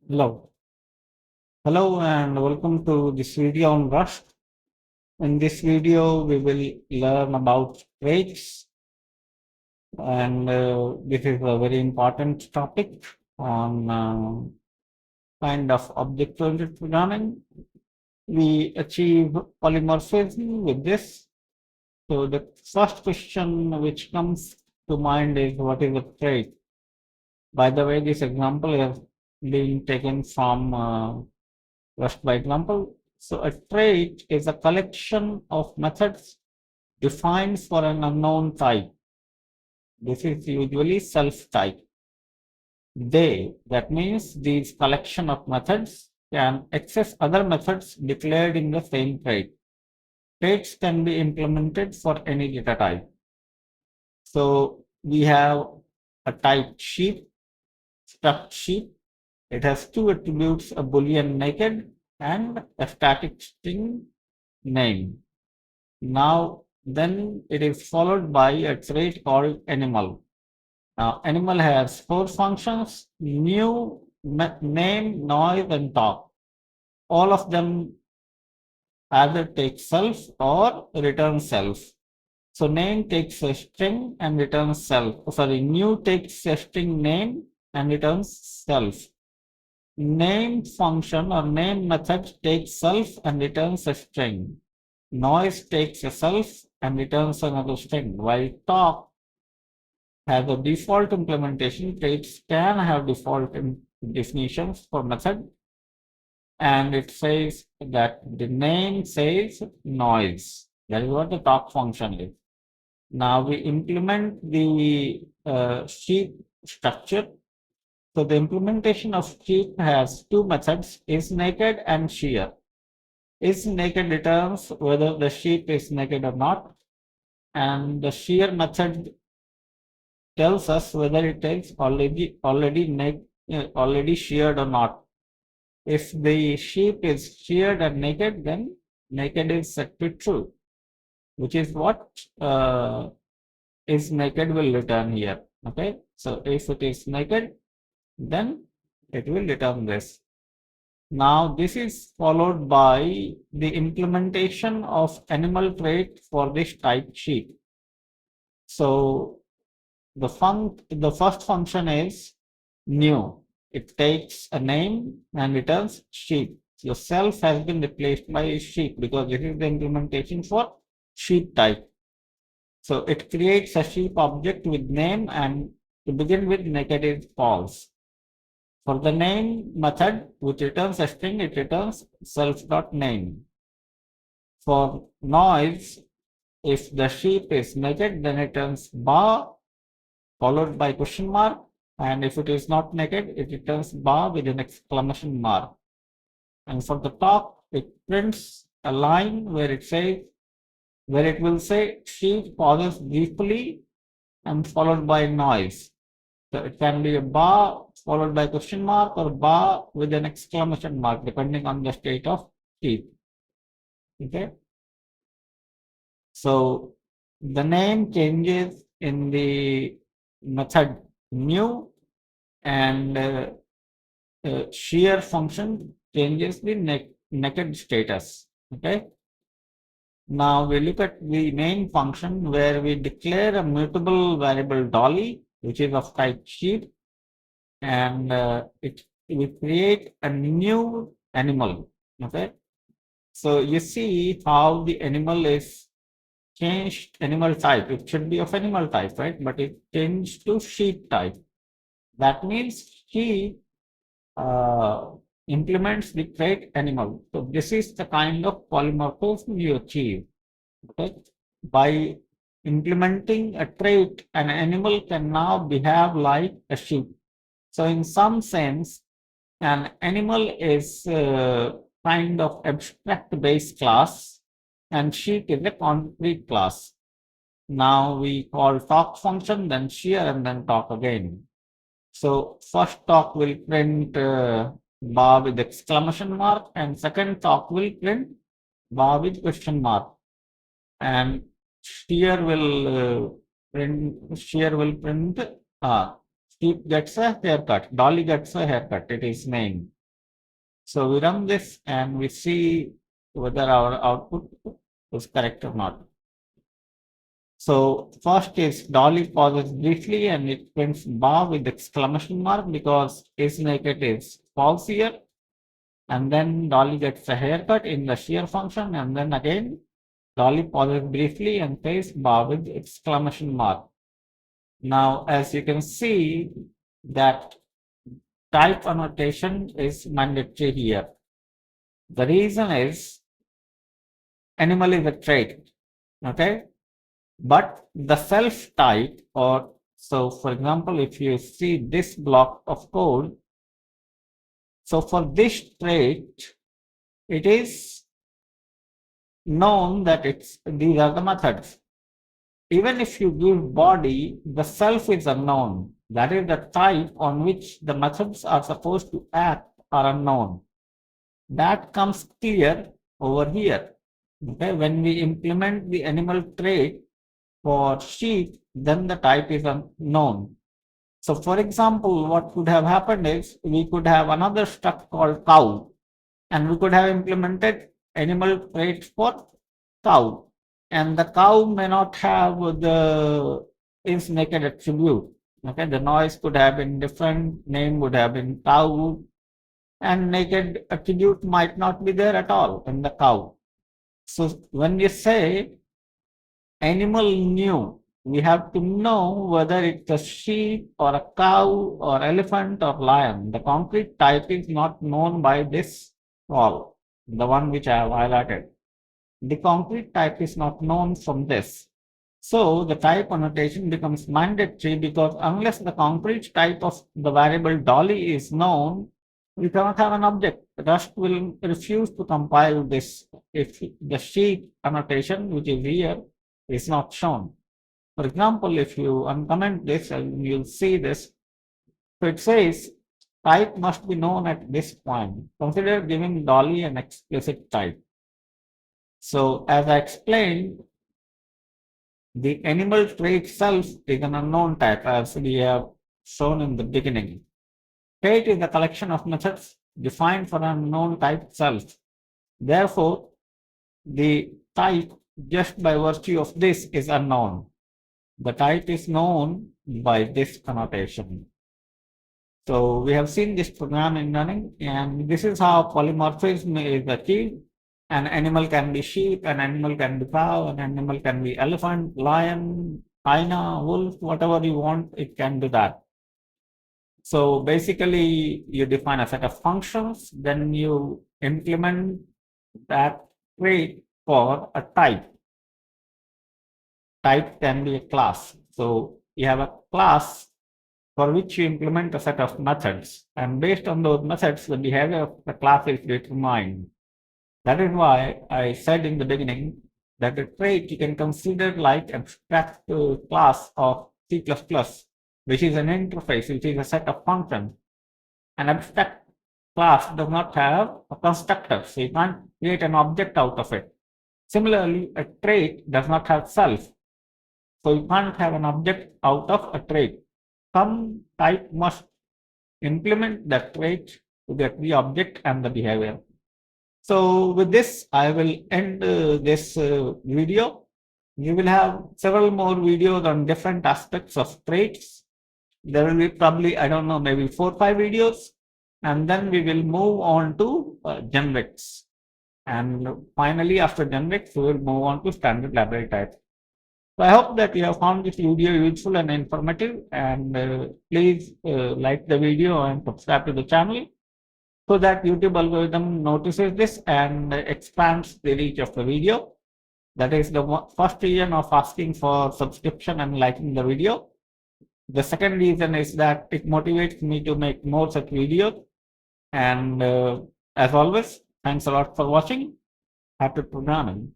Hello. Hello and welcome to this video on Rust. In this video, we will learn about traits, and this is a very important topic on kind of object-oriented programming. We achieve polymorphism with this. So the first question which comes to mind is, what is a trait? By the way, this example has been taken from Rust by example. So a trait is a collection of methods defined for an unknown type. This is usually self-type. That means these collection of methods can access other methods declared in the same trait. Traits can be implemented for any data type. So we have a type sheep, struct sheep. It has two attributes, a boolean naked and a static string name. Now, then it is followed by a trait called animal. Now, animal has four functions: new, name, noise, and talk. All of them either take self or return self. So name takes a string and returns self. Sorry, new takes a string name and returns self. Name function or name method takes self and returns a string. Noise takes a self and returns another string, while talk has a default implementation. Traits can have default definitions for method, and it says that the name says noise. That is what the talk function is. Now we implement the sheep structure. So the implementation of sheep has two methods, isNaked and shear. IsNaked returns whether the sheep is naked or not, and the shear method tells us whether it is already sheared or not. If the sheep is sheared and naked, then naked is set to true, which is what isNaked will return here. Okay, so if it is naked, then it will return this. Now this is followed by the implementation of animal trait for this type sheep. So the first function is new. It takes a name and returns sheep. So self has been replaced by sheep because this is the implementation for sheep type. So it creates a sheep object with name, and to begin with, naked is false. For the name method, which returns a string, it returns self.name. For noise, if the sheep is naked, then it returns bar followed by question mark, and if it is not naked, it returns bar with an exclamation mark. And for the talk, it prints a line where it will say sheep pauses briefly and followed by noise. So it can be a bar followed by question mark or bar with an exclamation mark, depending on the state of sheep. Okay. So the name changes in the method new, and shear function changes the naked status. Okay. Now we look at the main function where we declare a mutable variable dolly, which is of type sheep, and we create a new animal. Okay. So you see how the animal is changed animal type. It should be of animal type, right? But it changed to sheep type. That means sheep implements the trait animal. So this is the kind of polymorphism you achieve. Okay? By implementing a trait, an animal can now behave like a sheep. So in some sense, an animal is kind of abstract base class, and sheep is a concrete class. Now we call talk function, then shear, and then talk again. So first talk will print bar with exclamation mark, and second talk will print bar with question mark, and shear will print sheep gets a haircut, Dolly gets a haircut, it is named. So we run this and we see whether our output is correct or not. So first is Dolly pauses briefly and it prints bar with exclamation mark because is naked is false here. And then Dolly gets a haircut in the shear function, and then again Dolly pauses briefly and says bar with exclamation mark. Now, as you can see, that type annotation is mandatory here. The reason is animal is a trait, okay? But the self type, or so for example, if you see this block of code, so for this trait, it is known that these are the methods. Even if you give body, the self is unknown. That is the type on which the methods are supposed to act are unknown. That comes clear over here. Okay, when we implement the animal trait for sheep, then the type is unknown. So for example, what could have happened is we could have another struct called cow, and we could have implemented animal trait for cow, and the cow may not have the is naked attribute. Okay, the noise could have been different, name would have been cow, and naked attribute might not be there at all in the cow. So when we say animal new, we have to know whether it's a sheep or a cow or elephant or lion. The concrete type is not known by this wall, the one which I have highlighted. The concrete type is not known from this. So the type annotation becomes mandatory because unless the concrete type of the variable Dolly is known, we cannot have an object. Rust will refuse to compile this if the sheep annotation, which is here, is not shown. For example, if you uncomment this and you'll see this, so it says type must be known at this point. Consider giving Dolly an explicit type. So as I explained, the animal trait self is an unknown type as we have shown in the beginning. Trait is a collection of methods defined for an unknown type self. Therefore, the type just by virtue of this is unknown. The type is known by this connotation. So we have seen this program in running, and this is how polymorphism is achieved. An animal can be sheep, an animal can be cow, an animal can be elephant, lion, hyena, wolf, whatever you want, it can do that. So basically, you define a set of functions, then you implement that trait for a type. Type can be a class. So you have a class for which you implement a set of methods, and based on those methods, the behavior of the class is determined. That is why I said in the beginning that the trait you can consider like abstract class of C++, which is an interface, which is a set of functions. An abstract class does not have a constructor, so you can't create an object out of it. Similarly, a trait does not have self, so you can't have an object out of a trait. Some type must implement the trait to get the object and the behavior. So with this, I will end this video. You will have several more videos on different aspects of traits. There will be probably, I don't know, maybe 4 or 5 videos. And then we will move on to generics. And finally, after generics, we will move on to standard library types. So I hope that you have found this video useful and informative. And please like the video and subscribe to the channel, so that YouTube algorithm notices this and expands the reach of the video. That is the first reason of asking for subscription and liking the video. The second reason is that it motivates me to make more such videos. And as always, thanks a lot for watching. Happy programming.